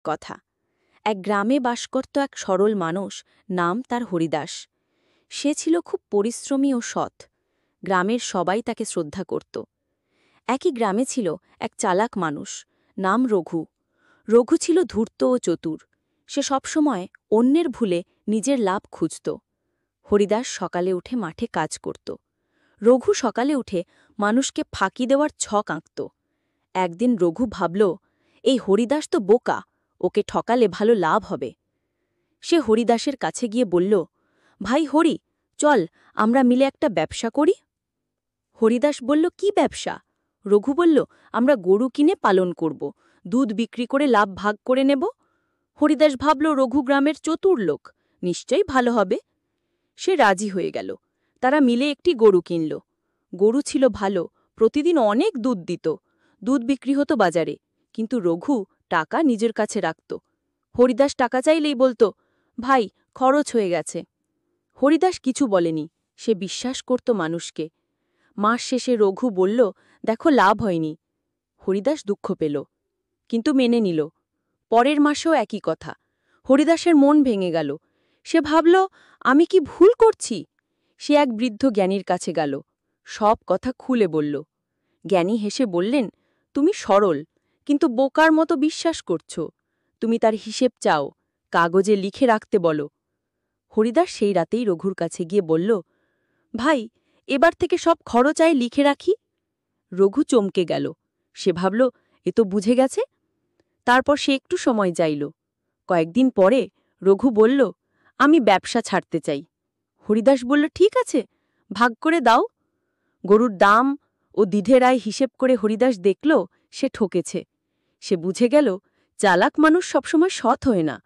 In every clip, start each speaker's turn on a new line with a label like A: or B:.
A: কথা। এক গ্রামে বাস করত এক সরল মানুষ, নাম তার হরিদাস। সে ছিল খুব পরিশ্রমী ও সৎ। গ্রামের সবাই তাকে শ্রদ্ধা করত। একই গ্রামে ছিল এক চালাক মানুষ, নাম রঘু। রঘু ছিল ধূর্ত ও চতুর। সে সবসময় অন্যের ভুলে নিজের লাভ খুঁজত। হরিদাস সকালে উঠে মাঠে কাজ করত। রঘু সকালে উঠে মানুষকে ফাঁকি দেওয়ার ছক আঁকত। একদিন রঘু ভাবল, এই হরিদাস তো বোকা, ওকে ঠকালে ভালো লাভ হবে। সে হরিদাসের কাছে গিয়ে বলল, ভাই হরি, চল আমরা মিলে একটা ব্যবসা করি। হরিদাস বলল, কি ব্যবসা? রঘু বলল, আমরা গরু কিনে পালন করব, দুধ বিক্রি করে লাভ ভাগ করে নেব। হরিদাস ভাবল, রঘু গ্রামের চতুর লোক, নিশ্চয়ই ভালো হবে। সে রাজি হয়ে গেল। তারা মিলে একটি গরু কিনল। গরু ছিল ভালো, প্রতিদিন অনেক দুধ দিত। দুধ বিক্রি হতো বাজারে, কিন্তু রঘু টাকা নিজের কাছে রাখত। হরিদাস টাকা চাইলেই বলতো, ভাই খরচ হয়ে গেছে। হরিদাস কিছু বলেনি, সে বিশ্বাস করত মানুষকে। মাস শেষে রঘু বলল, দেখো লাভ হয়নি। হরিদাস দুঃখ পেল, কিন্তু মেনে নিল। পরের মাসেও একই কথা। হরিদাসের মন ভেঙে গেল। সে ভাবল, আমি কি ভুল করছি? সে এক বৃদ্ধ জ্ঞানীর কাছে গেল, সব কথা খুলে বলল। জ্ঞানী হেসে বললেন, তুমি সরল, কিন্তু বোকার মতো বিশ্বাস করছ। তুমি তার হিসেব চাও, কাগজে লিখে রাখতে বলো। হরিদাস সেই রাতেই রঘুর কাছে গিয়ে বলল, ভাই, এবার থেকে সব খরচায় লিখে রাখি। রঘু চমকে গেল। সে ভাবল, এ তো বুঝে গেছে। তারপর সে একটু সময় চাইল। কয়েকদিন পরে রঘু বলল, আমি ব্যবসা ছাড়তে চাই। হরিদাস বলল, ঠিক আছে, ভাগ করে দাও। গরুর দাম ও দিধের আয় হিসেব করে হরিদাস দেখল সে ঠকেছে। সে বুঝে গেল, চালাক মানুষ সবসময় সৎ হয় না।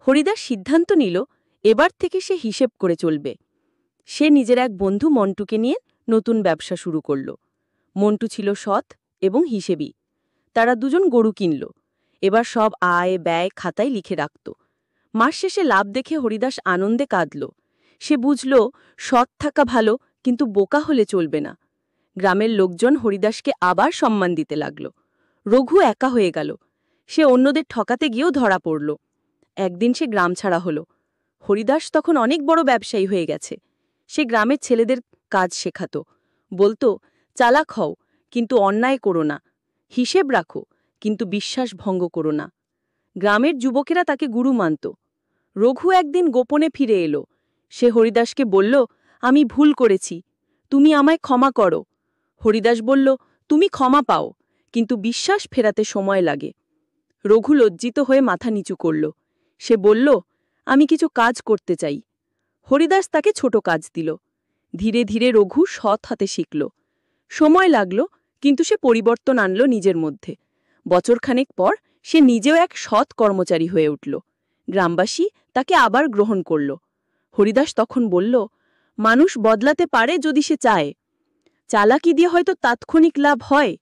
A: হরিদাস সিদ্ধান্ত নিল, এবার থেকে সে হিসেব করে চলবে। সে নিজের এক বন্ধু মন্টুকে নিয়ে নতুন ব্যবসা শুরু করল। মন্টু ছিল সৎ এবং হিসেবী। তারা দুজন গরু কিনল। এবার সব আয় ব্যয় খাতায় লিখে রাখত। মাস শেষে লাভ দেখে হরিদাস আনন্দে কাঁদল। সে বুঝল, সৎ থাকা ভালো, কিন্তু বোকা হলে চলবে না। গ্রামের লোকজন হরিদাসকে আবার সম্মান দিতে লাগল। রঘু একা হয়ে গেল। সে অন্যদের ঠকাতে গিয়েও ধরা পড়ল। একদিন সে গ্রাম ছাড়া হল। হরিদাস তখন অনেক বড় ব্যবসায়ী হয়ে গেছে। সে গ্রামের ছেলেদের কাজ শেখাত। বলতো, চালাক হও, কিন্তু অন্যায় করো না। হিসেব রাখো, কিন্তু বিশ্বাস ভঙ্গ করো না। গ্রামের যুবকেরা তাকে গুরু মানত। রঘু একদিন গোপনে ফিরে এলো। সে হরিদাসকে বলল, আমি ভুল করেছি, তুমি আমায় ক্ষমা করো। হরিদাস বলল, তুমি ক্ষমা পাও, কিন্তু বিশ্বাস ফেরাতে সময় লাগে। রঘু লজ্জিত হয়ে মাথা নিচু করল। সে বলল, আমি কিছু কাজ করতে চাই। হরিদাস তাকে ছোট কাজ দিল। ধীরে ধীরে রঘু সৎ হাতে শিখল। সময় লাগল, কিন্তু সে পরিবর্তন আনল নিজের মধ্যে। বছরখানেক পর সে নিজেও এক সৎ কর্মচারী হয়ে উঠল। গ্রামবাসী তাকে আবার গ্রহণ করল। হরিদাস তখন বলল, মানুষ বদলাতে পারে যদি সে চায়। চালাকি দিয়ে হয়তো তাৎক্ষণিক লাভ হয়,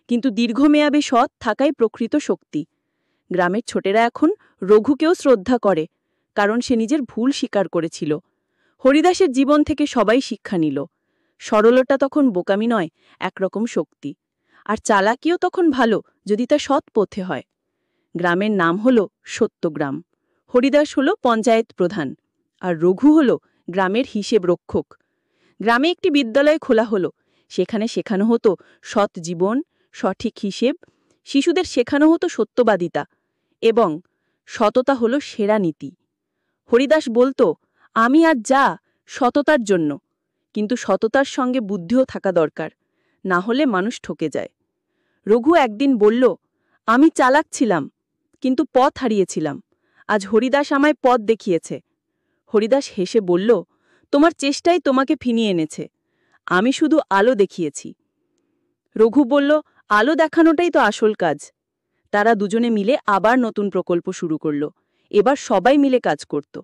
A: কিন্তু দীর্ঘমেয়াদে সৎ থাকাই প্রকৃত শক্তি। গ্রামের ছোটেরা এখন রঘুকেও শ্রদ্ধা করে, কারণ সে নিজের ভুল স্বীকার করেছিল। হরিদাসের জীবন থেকে সবাই শিক্ষা নিল। সরলতা তখন বোকামি নয়, একরকম শক্তি। আর চালাকিও তখন ভালো, যদি তা সৎ পথে হয়। গ্রামের নাম হল সত্যগ্রাম। হরিদাস হল পঞ্চায়েত প্রধান, আর রঘু হল গ্রামের হিসেব রক্ষক। গ্রামে একটি বিদ্যালয় খোলা হলো। সেখানে শেখানো হতো সৎ জীবন, সঠিক হিসেব। শিশুদের শেখানো হতো সত্যবাদিতা, এবং সততা হল সেরা নীতি। হরিদাস বলতো, আমি আজ যা, সততার জন্য। কিন্তু সততার সঙ্গে বুদ্ধিও থাকা দরকার, না হলে মানুষ ঠকে যায়। রঘু একদিন বলল, আমি চালাক ছিলাম, কিন্তু পথ হারিয়েছিলাম। আজ হরিদাস আমায় পথ দেখিয়েছে। হরিদাস হেসে বলল, তোমার চেষ্টাই তোমাকে ফিরিয়ে এনেছে, আমি শুধু আলো দেখিয়েছি। রঘু বলল, আলো দেখানোটাই তো আসল কাজ। তারা দুজনে মিলে আবার নতুন প্রকল্প শুরু করল। এবার সবাই মিলে কাজ করত।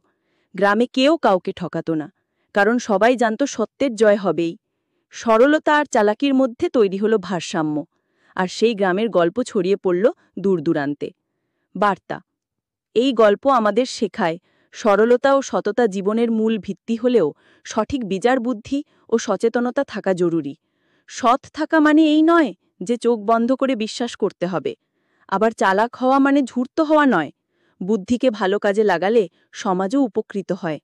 A: গ্রামে কেউ কাউকে ঠকাত না, কারণ সবাই জানত সত্যের জয় হবেই। সরলতা আর চালাকির মধ্যে তৈরি হলো ভারসাম্য, আর সেই গ্রামের গল্প ছড়িয়ে পড়ল দূর দূরান্তে। বার্তা: এই গল্প আমাদের শেখায়, সরলতা ও সততা জীবনের মূল ভিত্তি হলেও সঠিক বিচার বুদ্ধি ও সচেতনতা থাকা জরুরি। সৎ থাকা মানে এই নয় যে চোখ বন্ধ করে বিশ্বাস করতে হবে। আবার চালাক হওয়া মানে ধূর্ত হওয়া নয়, বুদ্ধিকে ভালো কাজে লাগালে সমাজও উপকৃত হয়।